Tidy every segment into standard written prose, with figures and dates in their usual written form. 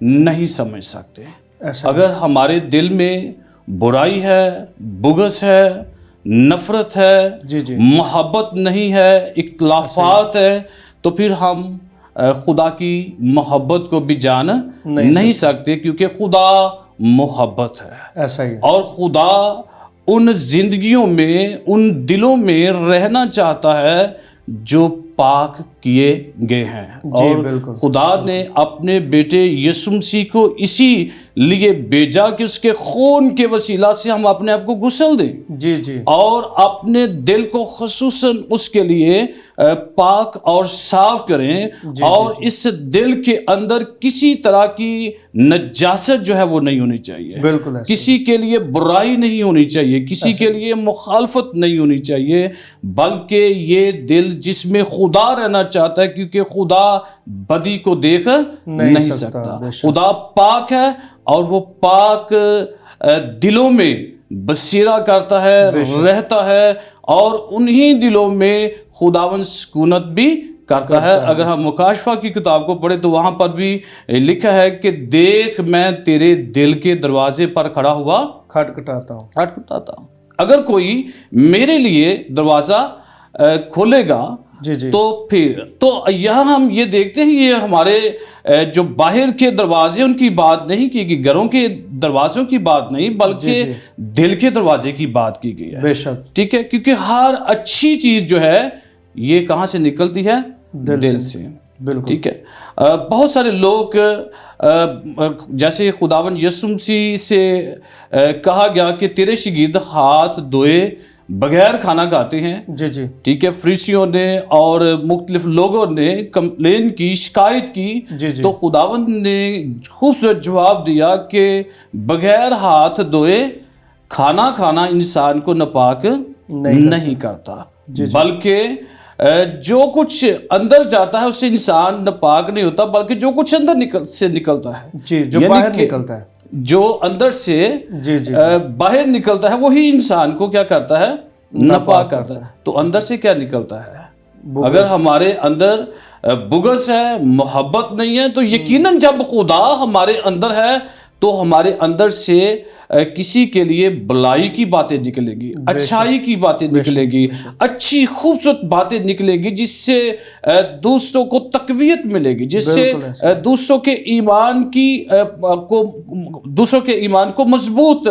نہیں سمجھ سکتے. ایسا اگر ہمارے دل میں برائی ہے، بغض ہے، نفرت ہے، جی جی محبت نہیں ہے، اختلافات ہے، تو پھر ہم خدا کی محبت کو بھی جان نہیں سکتے، کیونکہ خدا محبت ہے. ایسا ہی. اور خدا ان زندگیوں میں، ان دلوں میں رہنا چاہتا ہے جو پاک کیے گئے ہیں. اور خدا نے اپنے بیٹے یسوع مسیح کو اسی لیے بھیجا کہ اس کے خون کے وسیلہ سے ہم اپنے آپ کو غسل دیں. جی جی. اور اپنے دل کو خصوصاً اس کے لیے پاک اور صاف کریں. اور اس دل کے اندر کسی طرح کی نجاست جو ہے وہ نہیں ہونی چاہیے. بالکل. کسی کے لیے برائی نہیں ہونی چاہیے، کسی کے لیے مخالفت نہیں ہونی چاہیے، بلکہ یہ دل جس میں خدا رہنا چاہتا ہے، کیونکہ خدا بدی کو دیکھ نہیں سکتا. خدا پاک ہے اور وہ پاک دلوں میں بصیرہ کرتا ہے، رہتا ہے، اور انہی دلوں میں خداوند سکونت بھی کرتا ہے. اگر ہم مکاشفہ کی کتاب کو پڑھیں تو وہاں پر بھی لکھا ہے کہ دیکھ میں تیرے دل کے دروازے پر کھڑا ہوا کھٹکھٹاتا ہوں. اگر کوئی میرے لیے دروازہ کھولے گا جی جی. تو یہاں ہم یہ دیکھتے ہیں، یہ ہمارے جو باہر کے دروازے ان کی بات نہیں کی گئی، گھروں کے دروازوں کی بات نہیں، بلکہ دل کے دروازے کی بات کی گئی ہے. بے شک. ٹھیک ہے، کیونکہ ہر اچھی چیز جو ہے یہ کہاں سے نکلتی ہے؟ دل سے. بالکل. ٹھیک ہے. بہت سارے لوگ جیسے خداوند یسوع مسیح سے کہا گیا کہ تیرے شاگرد ہاتھ دھوئے بغیر کھانا کھاتے ہیں. جی جی. ٹھیک ہے. فریسیوں نے اور مختلف لوگوں نے کمپلین کی، شکایت کی. تو خداوند نے خوبصورت جواب دیا کہ بغیر ہاتھ دھوئے کھانا کھانا انسان کو ناپاک نہیں کرتا، بلکہ جو کچھ اندر جاتا ہے اس سے انسان ناپاک نہیں ہوتا، بلکہ جو کچھ اندر سے نکلتا ہے، جو باہر نکلتا ہے، جو اندر سے باہر نکلتا ہے، وہی انسان کو کیا کرتا ہے؟ ناپاک کرتا ہے. تو اندر سے کیا نکلتا ہے؟ اگر ہمارے اندر بغض ہے، محبت نہیں ہے، تو یقیناً جب خدا ہمارے اندر ہے تو ہمارے اندر سے کسی کے لیے بلائی کی باتیں نکلیں گی، اچھائی کی باتیں نکلیں گی، اچھی خوبصورت باتیں نکلیں گی، جس سے دوسروں کو تقویت ملے گی، جس سے دوسروں کے ایمان کو مضبوط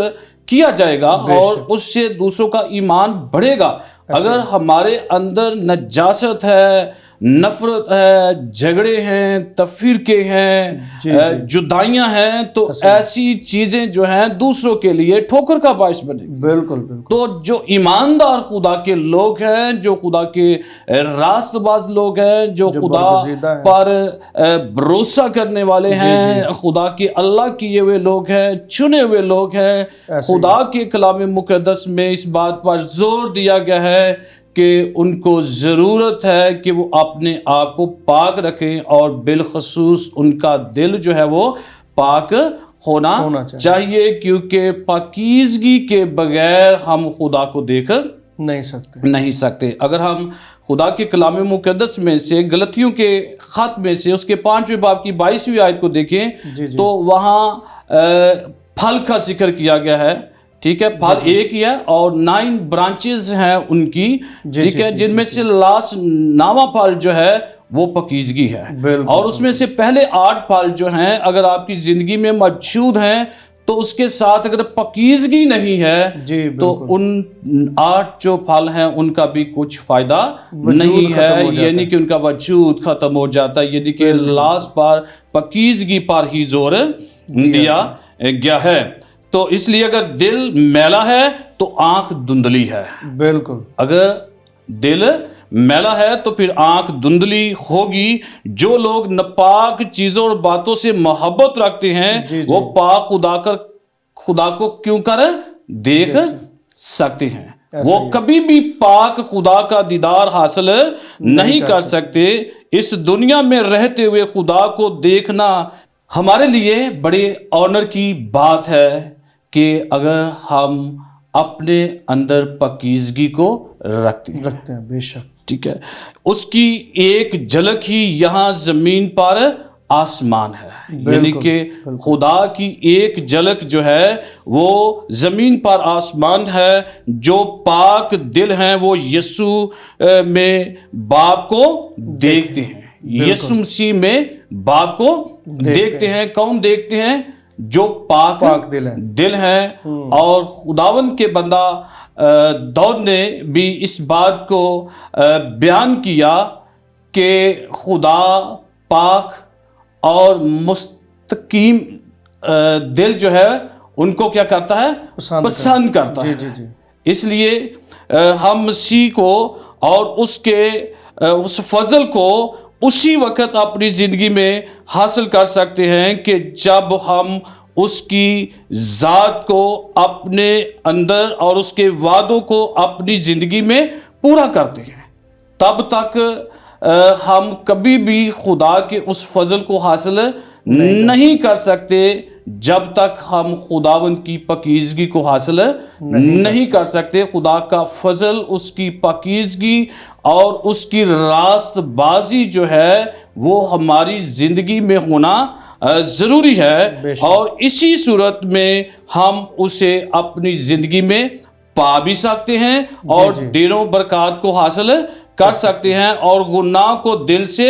کیا جائے گا، اور اس سے دوسروں کا ایمان بڑھے گا. اگر ہمارے اندر نجاست ہے، نفرت ہے، جھگڑے ہیں، تفرقے ہیں، جدائیاں ہیں، تو ایسی چیزیں جو ہیں دوسروں کے لیے ٹھوکر کا باعث بنے گی. بالکل. تو جو ایماندار خدا کے لوگ ہیں، جو خدا کے راست باز لوگ ہیں، جو خدا پر بھروسہ کرنے والے ہیں، خدا کے اللہ کیے ہوئے لوگ ہیں، چنے ہوئے لوگ ہیں، خدا کے کلام مقدس میں اس بات پر زور دیا گیا ہے کہ ان کو ضرورت ہے کہ وہ اپنے آپ کو پاک رکھیں، اور بالخصوص ان کا دل جو ہے وہ پاک ہونا چاہیے، کیونکہ پاکیزگی کے بغیر ہم خدا کو دیکھ نہیں سکتے. اگر ہم خدا کے کلام مقدس میں سے غلطیوں کے خط میں سے اس کے 5ویں باب کی 22ویں آیت کو دیکھیں تو وہاں پھل کا ذکر کیا گیا ہے. ٹھیک ہے. پھل ایک ہی ہے اور 9 برانچز ہیں ان کی. ٹھیک ہے. جن میں سے لاسٹ 9واں پھل جو ہے وہ پاکیزگی ہے. اور اس میں سے پہلے 8 پھل جو ہیں اگر آپ کی زندگی میں موجود ہیں تو اس کے ساتھ اگر پاکیزگی نہیں ہے تو ان 8 جو پھل ہیں ان کا بھی کچھ فائدہ نہیں ہے، یعنی کہ ان کا وجود ختم ہو جاتا ہے. یعنی کہ لاسٹ پر پاکیزگی پر ہی زور دیا گیا ہے. تو اس لیے اگر دل میلا ہے تو آنکھ دھندلی ہے. بالکل. اگر دل میلا ہے تو پھر آنکھ دھندلی ہوگی. جو لوگ ناپاک چیزوں اور باتوں سے محبت رکھتے ہیں وہ پاک خدا کو کیوں کر دیکھ سکتے ہیں. وہ کبھی بھی پاک خدا کا دیدار حاصل نہیں کر سکتے. اس دنیا میں رہتے ہوئے خدا کو دیکھنا ہمارے لیے بڑے آنر کی بات ہے کہ اگر ہم اپنے اندر پاکیزگی کو رکھتے ہیں. بے شک. ٹھیک ہے. اس کی ایک جھلک ہی یہاں زمین پر آسمان ہے، یعنی کہ خدا کی ایک جھلک جو ہے وہ زمین پر آسمان ہے. جو پاک دل ہیں وہ یسوع میں باپ کو دیکھتے ہیں، یسوع مسیح میں باپ کو دیکھتے ہیں. کون دیکھتے ہیں؟ جو پاک دل ہیں. اور خداوند کے بندہ داؤد نے بھی اس بات کو بیان کیا کہ خدا پاک اور مستقیم دل جو ہے ان کو کیا کرتا ہے؟ پسند کرتا ہے. اس لیے ہم مسیح کو اور اس فضل کو اسی وقت اپنی زندگی میں حاصل کر سکتے ہیں کہ جب ہم اس کی ذات کو اپنے اندر اور اس کے وعدوں کو اپنی زندگی میں پورا کرتے ہیں. تب تک ہم کبھی بھی خدا کے اس فضل کو حاصل نہیں کر سکتے جب تک ہم خداوند کی پاکیزگی کو حاصل نہیں کر سکتے. خدا کا فضل، اس کی پاکیزگی اور اس کی راست بازی جو ہے وہ ہماری زندگی میں ہونا ضروری ہے. اور اسی صورت میں ہم اسے اپنی زندگی میں پا بھی سکتے ہیں اور ڈھیروں برکات کو حاصل کر سکتے ہیں اور گناہ کو دل سے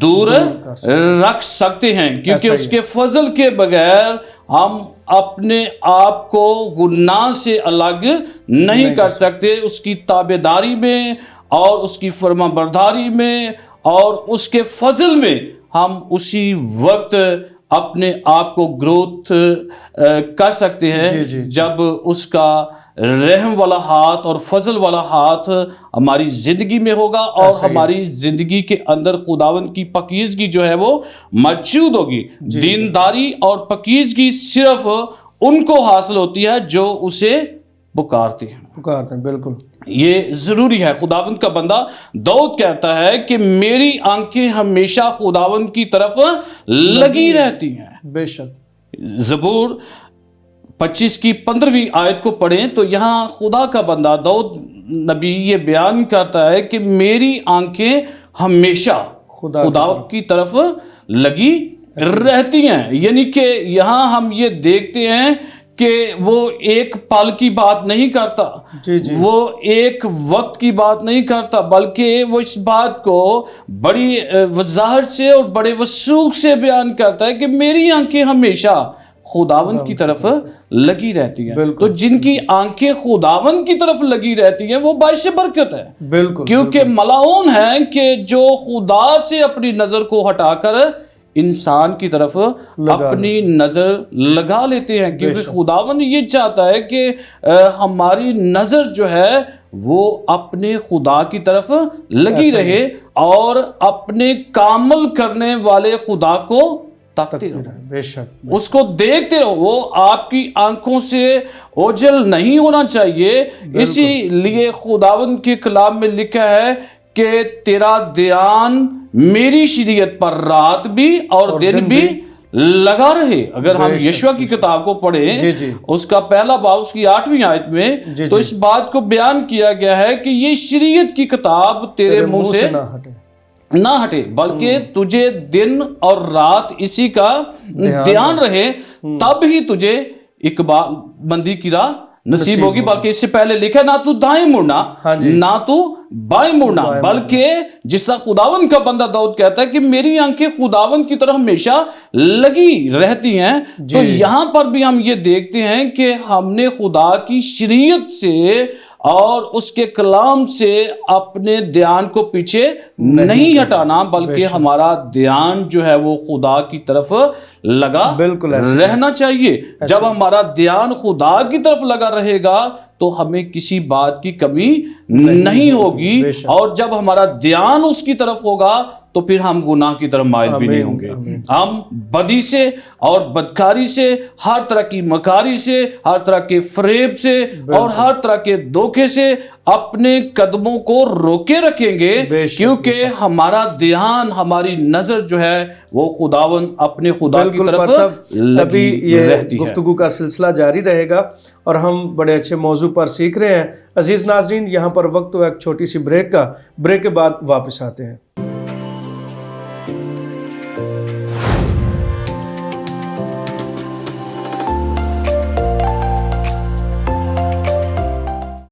دور رکھ سکتے ہیں. کیونکہ اس کے فضل کے بغیر ہم اپنے آپ کو گناہ سے الگ نہیں کر سکتے. اس کی تابعداری میں اور اس کی فرما برداری میں اور اس کے فضل میں ہم اسی وقت اپنے آپ کو گروتھ کر سکتے ہیں جب اس کا رحم والا ہاتھ اور فضل والا ہاتھ ہماری زندگی میں ہوگا اور ہماری زندگی کے اندر خداوند کی پاکیزگی جو ہے وہ موجود ہوگی. دینداری اور پاکیزگی صرف ان کو حاصل ہوتی ہے جو اسے پکارتے ہیں. بالکل یہ ضروری ہے. خداوند کا بندہ داؤد کہتا ہے کہ میری آنکھیں ہمیشہ خداوند کی طرف لگی رہتی ہیں. بے شک. زبور 25 کی 15ویں آیت کو پڑھیں تو یہاں خدا کا بندہ داؤد نبی یہ بیان کرتا ہے کہ میری آنکھیں ہمیشہ خدا کی طرف لگی رہتی ہیں. یعنی کہ یہاں ہم یہ دیکھتے ہیں کہ وہ ایک پل کی بات نہیں کرتا، وہ ایک وقت کی بات نہیں کرتا، بلکہ وہ اس بات کو بڑی وضاحت سے اور بڑے وثوق سے بیان کرتا ہے کہ میری آنکھیں ہمیشہ خداوند کی طرف لگی رہتی ہیں. تو جن کی آنکھیں خداوند کی طرف لگی رہتی ہیں وہ باعث برکت ہے. کیونکہ ملعون ہیں کہ جو خدا سے اپنی نظر کو ہٹا کر انسان کی طرف اپنی نظر لگا لیتے ہیں. کیونکہ خداوند یہ چاہتا ہے کہ ہماری نظر جو ہے وہ اپنے خدا کی طرف لگی رہے اور اپنے کامل کرنے والے خدا کو تاکتے رہو. بے شک. اس کو دیکھتے رہو. وہ آپ کی آنکھوں سے اوجھل نہیں ہونا چاہیے. اسی لیے خداوند کے کلام میں لکھا ہے کہ تیرا دھیان میری شریعت پر رات بھی اور دن بھی لگا رہے. اگر ہم یشوع کی کتاب کو پڑھیں اس کا پہلا باب اس کی 8ویں آیت میں تو اس بات کو بیان کیا گیا ہے کہ یہ شریعت کی کتاب تیرے منہ سے نہ ہٹے بلکہ تجھے دن اور رات اسی کا دھیان رہے، تب ہی تجھے اقبال مندی کی راہ نصیب ہوگی. بلکہ اس سے پہلے لکھا نہ تو دائیں مڑنا نہ تو بائیں مڑنا، بلکہ جس طرح خداوند کا بندہ داؤد کہتا ہے کہ میری آنکھیں خداوند کی طرف ہمیشہ لگی رہتی ہیں. تو یہاں پر بھی ہم یہ دیکھتے ہیں کہ ہم نے خدا کی شریعت سے اور اس کے کلام سے اپنے دھیان کو پیچھے نہیں ہٹانا بلکہ ہمارا دھیان جو ہے وہ خدا کی طرف لگا رہنا چاہیے. جب ہمارا دھیان خدا کی طرف لگا رہے گا تو ہمیں کسی بات کی کمی نہیں ہوگی، اور جب ہمارا دھیان اس کی طرف ہوگا تو پھر ہم گناہ کی طرف مائل بھی نہیں ہوں گے. ہم بدی سے اور بدکاری سے، ہر طرح کی مکاری سے، ہر طرح کے فریب سے اور ہر طرح کے دھوکے سے اپنے قدموں کو روکے رکھیں گے، کیونکہ ہمارا دھیان، ہماری نظر جو ہے وہ خداوند اپنے خدا کی طرف لگی رہتی ہے. گفتگو کا سلسلہ جاری رہے گا اور ہم بڑے اچھے موضوع پر سیکھ رہے ہیں. عزیز ناظرین، یہاں پر وقت ہوا ایک چھوٹی سی بریک کا. بریک کے بعد واپس آتے ہیں.